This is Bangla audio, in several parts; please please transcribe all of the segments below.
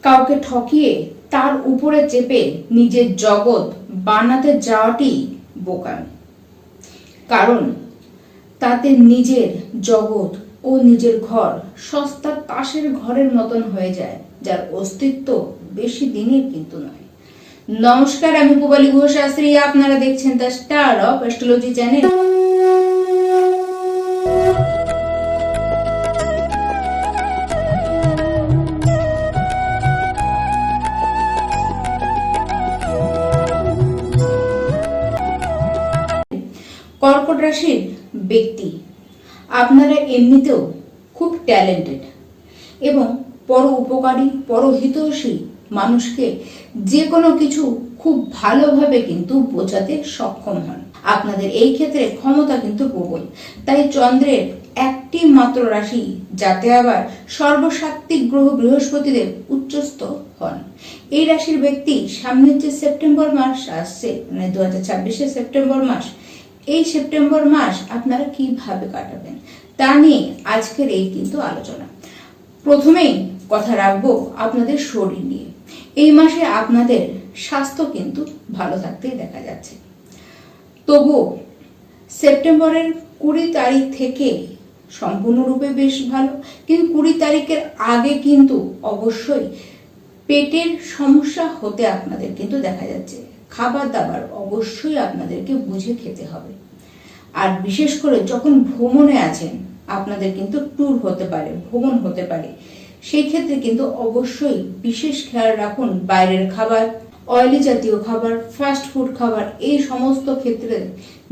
কাউকে ঠকিয়ে তার উপরে চেপে নিজের জগৎ বানাতে যাওয়াটি বোকামি। কারণ তাতে নিজের জগৎ ও নিজের ঘর সস্তা তাসের ঘরের মতন হয়ে যায়, যার অস্তিত্ব বেশি দিনের কিন্তু নয়। নমস্কার, আমি পূবালী ঘোষ শাস্ত্রী, আপনারা দেখছেন the star of astrology channel. কর্কট রাশির ব্যক্তি আপনারা এমনিতেও খুব ট্যালেন্টেড এবং পর উপকারী, পরহিতৈষী মানুষকে যে কোনো কিছু খুব ভালোভাবে কিন্তু বোঝাতে সক্ষম হন। আপনাদের এই ক্ষেত্রে ক্ষমতা কিন্তু প্রবল। তাই চন্দ্রের একটি মাত্র রাশি, যাতে আবার সর্বসাত্ত্বিক গ্রহ বৃহস্পতিদেব উচ্চস্থ হন, এই রাশির ব্যক্তি সামনের যে সেপ্টেম্বর মাস আসছে, মানে 2026 সেপ্টেম্বর মাস, এই সেপ্টেম্বর মাস আপনারা কিভাবে কাটাবেন তা নিয়ে আজকের এই কিন্তু আলোচনা। প্রথমেই কথা রাখবো আপনাদের শরীর নিয়ে। এই মাসে আপনাদের স্বাস্থ্য কিন্তু ভালো থাকতেই দেখা যাচ্ছে। তবুও সেপ্টেম্বরের 20 তারিখ থেকে সম্পূর্ণরূপে বেশ ভালো, কিন্তু 20 তারিখের আগে কিন্তু অবশ্যই পেটের সমস্যা হতে আপনাদের কিন্তু দেখা যাচ্ছে। খাবার দাবার অবশ্যই আপনাদেরকে বুঝে খেতে হবে। আর বিশেষ করে যখন ভ্রমণে আছেন, আপনাদের কিন্তু ট্যুর হতে পারে, ভ্রমণ হতে পারে, সেই ক্ষেত্রে কিন্তু অবশ্যই বিশেষ খেয়াল রাখুন। বাইরের খাবার, অয়েলি জাতীয় খাবার, ফাস্ট ফুড খাবার, এই সমস্ত ক্ষেত্রে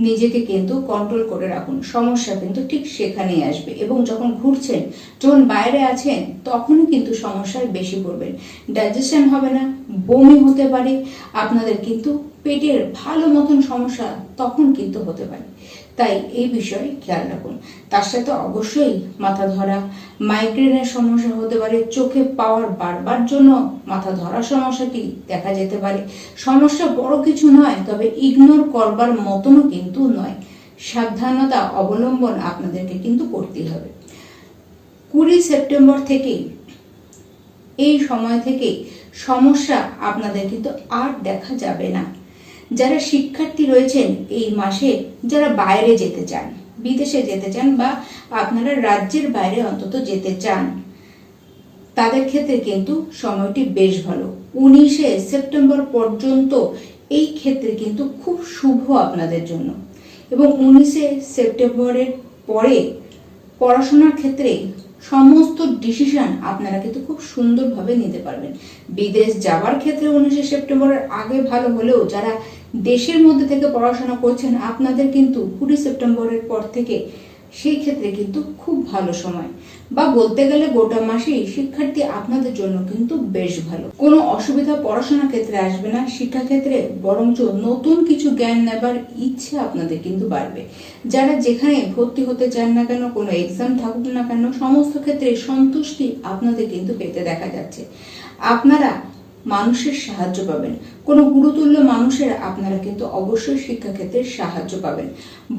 নিজেকে কিন্তু কন্ট্রোল করে রাখুন। সমস্যা কিন্তু ঠিক সেখানেই আসবে। এবং যখন ঘুরছেন, যখন বাইরে আছেন, তখনই কিন্তু সমস্যায় বেশি পড়বেন। ডাইজেশন হবে না, বমি হতে পারে, আপনাদের কিন্তু পেটের ভালো মতন সমস্যা তখন কিন্তু হতে পারে। তাই এই বিষয়ে খেয়াল রাখুন। তার সাথে অবশ্যই মাথা ধরা, মাইগ্রেনের সমস্যা হতে পারে, চোখে পাওয়ার বারবার জন্য মাথা ধরার সমস্যাটি দেখা যেতে পারে। সমস্যা বড় কিছু নয়, তবে ইগনোর করবার মতনও কিন্তু নয়। সাবধানতা অবলম্বন আপনাদেরকে কিন্তু করতেই হবে। 20 সেপ্টেম্বর থেকে, এই সময় থেকে সমস্যা আপনাদের কিন্তু আর দেখা যাবে না। যারা শিক্ষার্থী রয়েছেন এই মাসে, যারা বাইরে যেতে চান, বিদেশে যেতে চান, বা আপনারা রাজ্যের বাইরে অন্তত যেতে চান, তাদের ক্ষেত্রে কিন্তু সময়টি বেশ ভালো। 19 সেপ্টেম্বর পর্যন্ত এই ক্ষেত্রে কিন্তু খুব শুভ আপনাদের জন্য। এবং 19 সেপ্টেম্বরের পরে পড়াশোনার ক্ষেত্রে সমস্ত ডিসিশন আপনারা কিন্তু খুব সুন্দরভাবে নিতে পারবেন। বিদেশ যাওয়ার ক্ষেত্রে 19 সেপ্টেম্বরের আগে ভালো হলেও যারা দেশের মধ্যে থেকে পড়াশোনা করছেন, আপনাদের কিন্তু 20 সেপ্টেম্বরের পর থেকে সেই ক্ষেত্রে কিন্তু খুব ভালো সময়, বা বলতে গেলে গোটা মাসেই শিক্ষার্থী আপনাদের জন্য কিন্তু বেশ ভালো। কোনো অসুবিধা পড়াশোনার ক্ষেত্রে আসবে না। শিক্ষাক্ষেত্রে বরঞ্চ নতুন কিছু জ্ঞান নেবার ইচ্ছে আপনাদের কিন্তু বাড়বে। যারা যেখানে ভর্তি হতে চান না কেন, কোনো এক্সাম থাকুক না কেন, সমস্ত ক্ষেত্রে সন্তুষ্টি আপনাদের কিন্তু পেতে দেখা যাচ্ছে। আপনারা মানুষের সাহায্য পাবেন, কোনো গুরুতুল্য মানুষের আপনারা কিন্তু অবশ্যই শিক্ষাক্ষেত্রে সাহায্য পাবেন।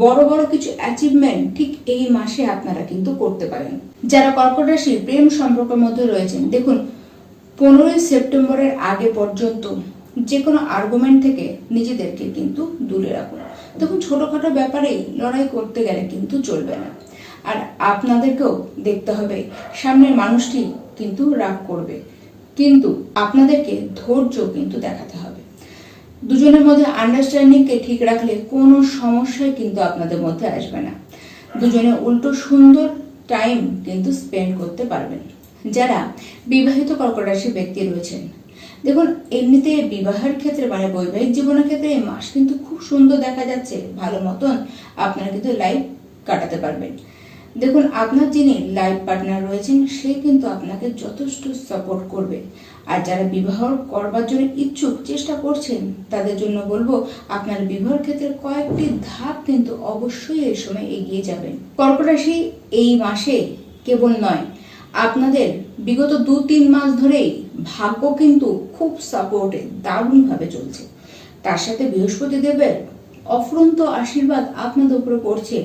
বড় বড় কিছু অ্যাচিভমেন্ট ঠিক এই মাসে আপনারা কিন্তু করতে পারেন। যারা কর্কট রাশি প্রেম সম্পর্কের মধ্যে রয়েছেন, দেখুন 15 সেপ্টেম্বরের আগে পর্যন্ত যে কোনো আর্গুমেন্ট থেকে নিজেদেরকে কিন্তু দূরে রাখুন। দেখুন, ছোটখাটো ব্যাপারেই লড়াই করতে গেলে কিন্তু চলবে না। আর আপনাদেরকেও দেখতে হবে, সামনের মানুষটি কিন্তু রাগ করবে, কিন্তু আপনাদেরকে ধৈর্য কিন্তু দেখাতে হবে। দুজনের মধ্যে আন্ডারস্ট্যান্ডিংকে ঠিক রাখলে কোনো সমস্যাই কিন্তু আপনাদের মধ্যে আসবে না। দুজনে উল্টো সুন্দর টাইম কিন্তু স্পেন্ড করতে পারবেন। যারা বিবাহিত কর্কট রাশির ব্যক্তি রয়েছেন, দেখুন এমনিতে বিবাহের ক্ষেত্রে, মানে বৈবাহিক জীবনের ক্ষেত্রে এই মাস কিন্তু খুব সুন্দর দেখা যাচ্ছে। ভালো মতন আপনারা কিন্তু লাইফ কাটাতে পারবেন। দেখুন, আপনার যিনি লাইফ পার্টনার রয়েছেন, সে কিন্তু আপনাকে যথেষ্ট সাপোর্ট করবে। আর যারা বিবাহ করবার জন্য ইচ্ছুক, চেষ্টা করছেন, তাদের জন্য বলবো আপনার বিবাহের ক্ষেত্রে কয়েকটি ধাপ কিন্তু অবশ্যই এই সময় এগিয়ে যাবেন। কর্কট রাশি এই মাসে কেবল নয়, আপনাদের বিগত 2-3 মাস ধরেই ভাগ্য কিন্তু খুব সাপোর্টে দারুণভাবে চলছে। তার সাথে বৃহস্পতি দেবের অফুরন্ত আশীর্বাদ আপনাদের উপরে পড়ছে।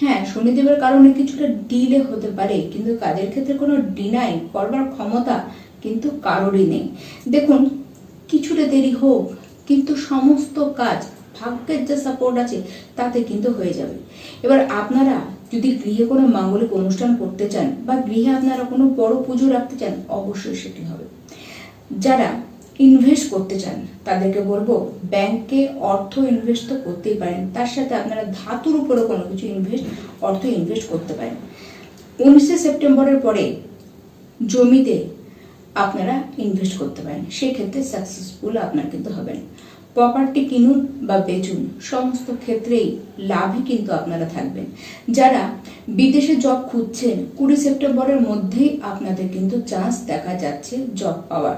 হ্যাঁ, শনিদেবের কারণে কিছুটা ডিলে হতে পারে, কিন্তু কাজের ক্ষেত্রে কোনো ডিনাই করবার ক্ষমতা কিন্তু কারোরই নেই। দেখুন, কিছুটা দেরি হোক, কিন্তু সমস্ত কাজ ভাগ্যের যে সাপোর্ট আছে তাতে কিন্তু হয়ে যাবে। এবার আপনারা যদি গৃহে কোনো মাঙ্গলিক অনুষ্ঠান করতে চান বা গৃহে আপনারা কোনো বড় পুজো রাখতে চান, অবশ্যই সেটি হবে। যারা ইনভেস্ট করতে চান তাদেরকে বলবো, ব্যাংকে অর্থ ইনভেস্ট তো করতেই পারেন, তার সাথে আপনারা ধাতুর উপরে কোনো কিছু অর্থ ইনভেস্ট করতে পারেন। 19শে সেপ্টেম্বরের পরে জমিতে আপনারা ইনভেস্ট করতে পারেন, সেক্ষেত্রে সাকসেসফুল আপনার কিন্তু হবেন। প্রপার্টি কিনুন বা বেচুন, সমস্ত ক্ষেত্রেই লাভই কিন্তু আপনারা থাকবেন। যারা বিদেশে জব খুঁজছেন, 20 সেপ্টেম্বরের মধ্যেই আপনাদের কিন্তু চান্স দেখা যাচ্ছে জব পাওয়ার।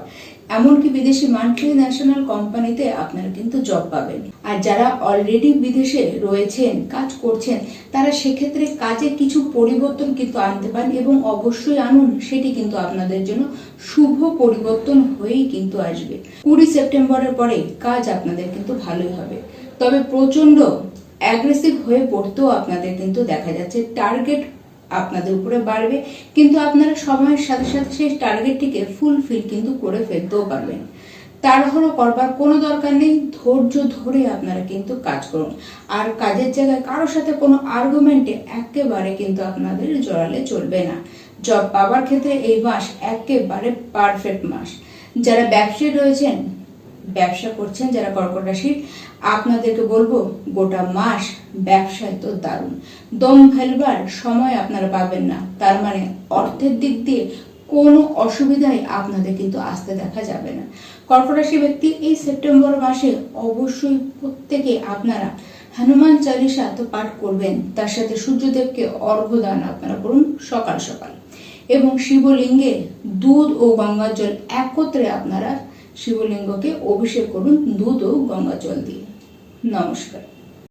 এমনকি বিদেশি মাল্টি ন্যাশনাল কোম্পানিতে আপনারা কিন্তু জব পাবেন। আর যারা অলরেডি বিদেশে রয়েছেন, কাজ করছেন, তারা সেক্ষেত্রে কাজে কিছু পরিবর্তন কিন্তু আনতে পারেন এবং অবশ্যই আনুন, সেটি কিন্তু আপনাদের জন্য শুভ পরিবর্তন হয়েই কিন্তু আসবে। 20 সেপ্টেম্বরের পরে কাজ আপনাদের কিন্তু ভালোই হবে, তবে প্রচন্ড অ্যাগ্রেসিভ হয়ে পড়তেও আপনাদের কিন্তু দেখা যাচ্ছে। টার্গেট আপনাদের উপরে বাড়বে, কিন্তু আপনারা সময়ের সাথে সাথে সেই টার্গেটটিকে ফুলফিল কিন্তু করে ফেলতেও পারবেন। তাড়াহুড়ো করবার কোনো দরকার নেই, ধৈর্য ধরে আপনারা কিন্তু কাজ করুন। আর কাজের জায়গায় কারোর সাথে কোনো আর্গুমেন্টে একেবারে কিন্তু আপনাদের জড়ালে চলবে না। জব পাওয়ার ক্ষেত্রে এই মাস একেবারে পারফেক্ট মাস। যারা ব্যবসায়ী রয়েছেন, ব্যবসা করছেন, যারা কর্কট রাশির, আপনাদেরকে বলবো গোটা মাস ব্যবসায় তো দারুণ, দম ফেলবার সময় আপনারা পাবেন না। তার মানে অর্থের দিক দিয়ে কোনো অসুবিধাই আপনাদের কিন্তু আসতে দেখা যাবে না। কর্কট রাশি ব্যক্তি এই সেপ্টেম্বর মাসে অবশ্যই প্রত্যেকে আপনারা হনুমান চালিসা তো পাঠ করবেন, তার সাথে সূর্যদেবকে অর্ঘ্য দান আপনারা করুন সকাল সকাল, এবং শিবলিঙ্গে দুধ ও গঙ্গার জল একত্রে আপনারা শিবলিঙ্গকে অভিষেক করুন দুধ ও গঙ্গা জল দিয়ে। নমস্কার।